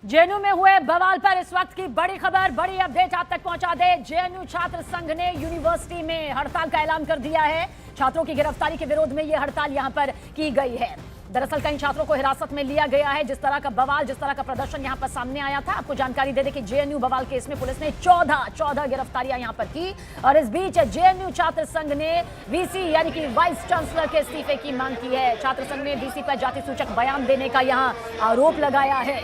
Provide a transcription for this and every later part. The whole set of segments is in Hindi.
जेएनयू में हुए बवाल पर इस वक्त की बड़ी खबर, बड़ी अपडेट आप तक पहुंचा दे। जेएनयू छात्र संघ ने यूनिवर्सिटी में हड़ताल का ऐलान कर दिया है। छात्रों की गिरफ्तारी के विरोध में यह हड़ताल यहां पर की गई है। दरअसल कई छात्रों को हिरासत में लिया गया है। जिस तरह का बवाल, जिस तरह का प्रदर्शन यहां पर सामने आया था, आपको जानकारी दे दें कि जेएनयू बवाल केस में पुलिस ने 14 गिरफ्तारियां यहां पर की। और इस बीच जेएनयू छात्र संघ ने वीसी यानी कि वाइस चांसलर के इस्तीफे की मांग की है। छात्र संघ ने वीसी पर जाति सूचक बयान देने का यहां आरोप लगाया है।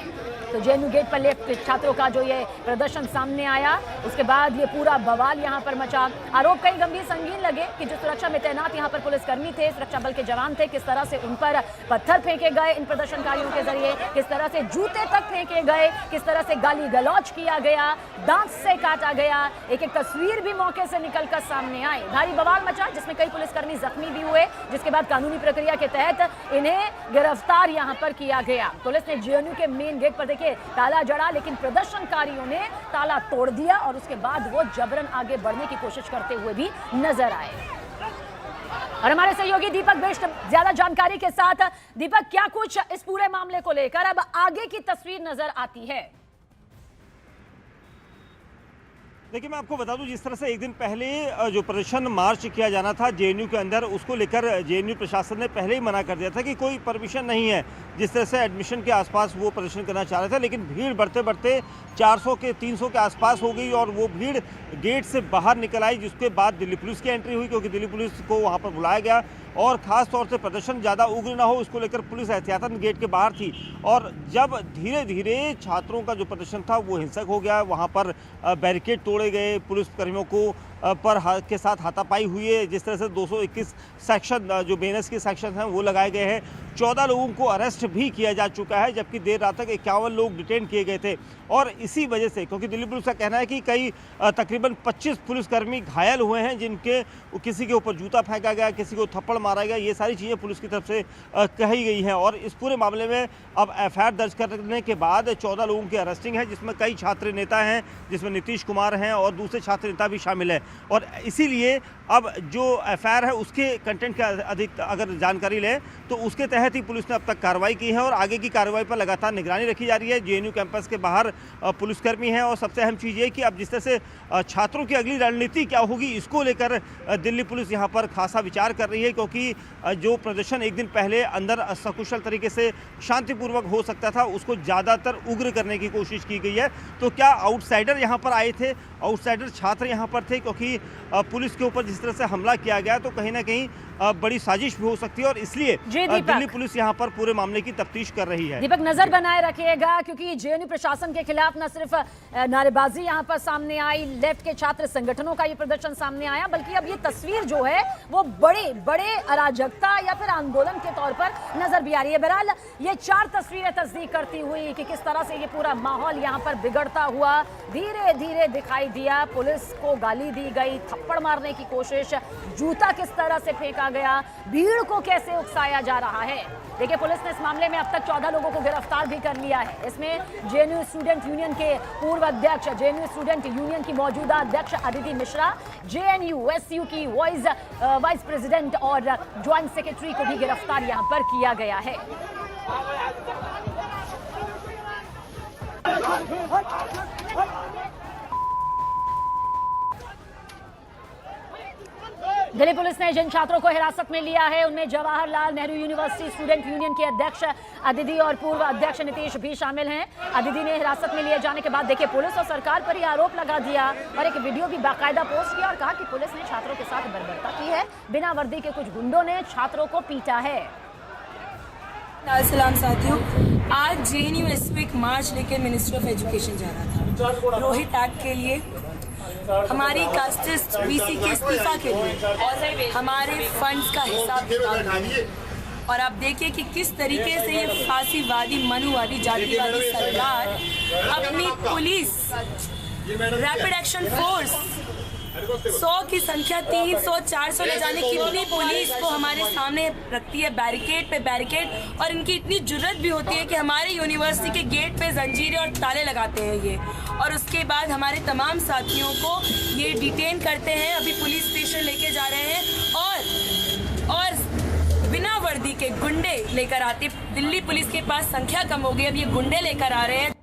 तो जेएनयू गेट पर लेफ्ट छात्रों का जो ये प्रदर्शन सामने आया, उसके बाद ये पूरा बवाल यहां पर मचा। आरोप कई गंभीर संगीन लगे कि जो सुरक्षा में तैनात यहां पर पुलिसकर्मी थे, सुरक्षा बल के जवान थे, किस तरह से उन पर पत्थर फेंके गए इन प्रदर्शनकारियों के जरिए, किस तरह से जूते तक फेंके गए, किस तरह से गाली गलौज किया गया, दांत से काटा गया। एक एक तस्वीर भी मौके से निकलकर सामने आई। भारी बवाल मचा जिसमें कई पुलिसकर्मी जख्मी भी हुए, जिसके बाद कानूनी प्रक्रिया के तहत इन्हें गिरफ्तार यहां पर किया गया। पुलिस ने जेएनयू के मेन गेट पर ताला जड़ा, लेकिन प्रदर्शनकारियों ने ताला तोड़ दिया और उसके बाद वो जबरन आगे बढ़ने की कोशिश करते हुए भी नजर आए। और हमारे सहयोगी दीपक बिष्ट ज्यादा जानकारी के साथ। दीपक, क्या कुछ इस पूरे मामले को लेकर अब आगे की तस्वीर नजर आती है? देखिए, मैं आपको बता दूं, जिस तरह से एक दिन पहले जो प्रदर्शन मार्च किया जाना था जेएनयू के अंदर, उसको लेकर जेएनयू प्रशासन ने पहले ही मना कर दिया था कि कोई परमिशन नहीं है। जिस तरह से एडमिशन के आसपास वो प्रदर्शन करना चाह रहे थे, लेकिन भीड़ बढ़ते बढ़ते 400 के 300 के आसपास हो गई और वो भीड़ गेट से बाहर निकल आई, जिसके बाद दिल्ली पुलिस की एंट्री हुई, क्योंकि दिल्ली पुलिस को वहाँ पर बुलाया गया। और ख़ास तौर से प्रदर्शन ज़्यादा उग्र ना हो, उसको लेकर पुलिस एहतियातन गेट के बाहर थी। और जब धीरे धीरे छात्रों का जो प्रदर्शन था वो हिंसक हो गया, वहाँ पर बैरिकेड तोड़े गए, पुलिसकर्मियों को के साथ हाथापाई हुई है। जिस तरह से 221 सेक्शन जो बीएनएस के सेक्शन हैं वो लगाए गए हैं। 14 लोगों को अरेस्ट भी किया जा चुका है, जबकि देर रात तक 51 लोग डिटेन किए गए थे। और इसी वजह से, क्योंकि दिल्ली पुलिस का कहना है कि कई तकरीबन 25 पुलिसकर्मी घायल हुए हैं, जिनके किसी के ऊपर जूता फेंका गया, किसी को थप्पड़ मारा गया, ये सारी चीज़ें पुलिस की तरफ से कही गई हैं। और इस पूरे मामले में अब एफआईआर दर्ज करने के बाद 14 लोगों की अरेस्टिंग है, जिसमें कई छात्र नेता हैं, जिसमें नीतीश कुमार हैं और दूसरे छात्र नेता भी शामिल हैं। और इसीलिए अब जो एफआईआर है उसके कंटेंट का अधिक अगर जानकारी लें तो उसके तहत ही पुलिस ने अब तक कार्रवाई की है और आगे की कार्रवाई पर लगातार निगरानी रखी जा रही है। जेएनयू कैंपस के बाहर पुलिसकर्मी हैं और सबसे अहम चीज़ ये कि अब जिस तरह से छात्रों की अगली रणनीति क्या होगी, इसको लेकर दिल्ली पुलिस यहाँ पर खासा विचार कर रही है, क्योंकि जो प्रदर्शन एक दिन पहले अंदर सकुशल तरीके से शांतिपूर्वक हो सकता था, उसको ज़्यादातर उग्र करने की कोशिश की गई है। तो क्या आउटसाइडर यहाँ पर आए थे, आउटसाइडर छात्र यहाँ पर थे, क्योंकि पुलिस के ऊपर जिस तरह से हमला किया गया तो कहीं ना कहीं बड़ी साजिश भी हो सकती है। और इसलिए दिल्ली पुलिस यहाँ पर पूरे मामले की तफ्तीश कर रही है। दीपक, नजर बनाए रखिएगा, क्योंकि जेएनयू प्रशासन के खिलाफ न सिर्फ नारेबाजी यहाँ पर सामने आई, लेफ्ट के छात्र संगठनों का ये प्रदर्शन सामने आया, बल्कि अब ये तस्वीर जो है वो बड़े बड़े अराजकता या फिर आंदोलन के तौर पर नजर भी आ रही है। बहरहाल ये 4 तस्वीरें तस्दीक करती हुई कि किस तरह से ये पूरा माहौल यहाँ पर बिगड़ता हुआ धीरे धीरे दिखाई दिया। पुलिस को गाली दी गई, थप्पड़ मारने की कोशिश, जूता किस तरह से फेंका गया, भीड़ को कैसे उकसाया जा रहा है। देखिए, पुलिस ने इस मामले में अब तक 14 लोगों को गिरफ्तार भी कर लिया है। इसमें जेएनयू स्टूडेंट यूनियन के पूर्व अध्यक्ष, जेएनयू स्टूडेंट यूनियन की मौजूदा अध्यक्ष अदिति मिश्रा, जेएनयू-एसयू की वाइस प्रेसिडेंट और ज्वाइंट सेक्रेटरी को भी गिरफ्तार यहां पर किया गया है। दिल्ली पुलिस ने जिन छात्रों को हिरासत में लिया है उनमें Jawaharlal Nehru university student union के अध्यक्ष अदिति और पूर्व अध्यक्ष नीतीश भी शामिल हैं। अदिति ने हिरासत में लिए जाने के बाद देखिए पुलिस और सरकार पर ही आरोप लगा दिया और एक वीडियो भी बाकायदा पोस्ट किया और कहा कि पुलिस ने छात्रों के साथ बर्बरता की है, बिना वर्दी के कुछ गुंडों ने छात्रों को पीटा है। सलाम साथियों, आज जेएनयू एसपी एक मार्च लेकर मिनिस्ट्री ऑफ एजुकेशन जा रहा था, रोहित एक्ट के लिए, हमारी कास्टिस्ट वीसी के इस्तीफा के लिए और हमारे फंड्स का हिसाब किताब। और आप देखिए कि किस तरीके से ये फांसीवादी, मनुवादी, जातिवादी सरकार अपनी पुलिस, रैपिड एक्शन फोर्स 100 की संख्या 300, 400 ले जाने की इतनी पुलिस को हमारे सामने रखती है, बैरिकेड पे बैरिकेड। और इनकी इतनी जुर्रत भी होती है कि हमारे यूनिवर्सिटी के गेट पे जंजीरें और ताले लगाते हैं ये, और उसके बाद हमारे तमाम साथियों को ये डिटेन करते हैं, अभी पुलिस स्टेशन लेके जा रहे हैं और बिना वर्दी के गुंडे लेकर आते। दिल्ली पुलिस के पास संख्या कम हो गई, अब ये गुंडे लेकर आ रहे हैं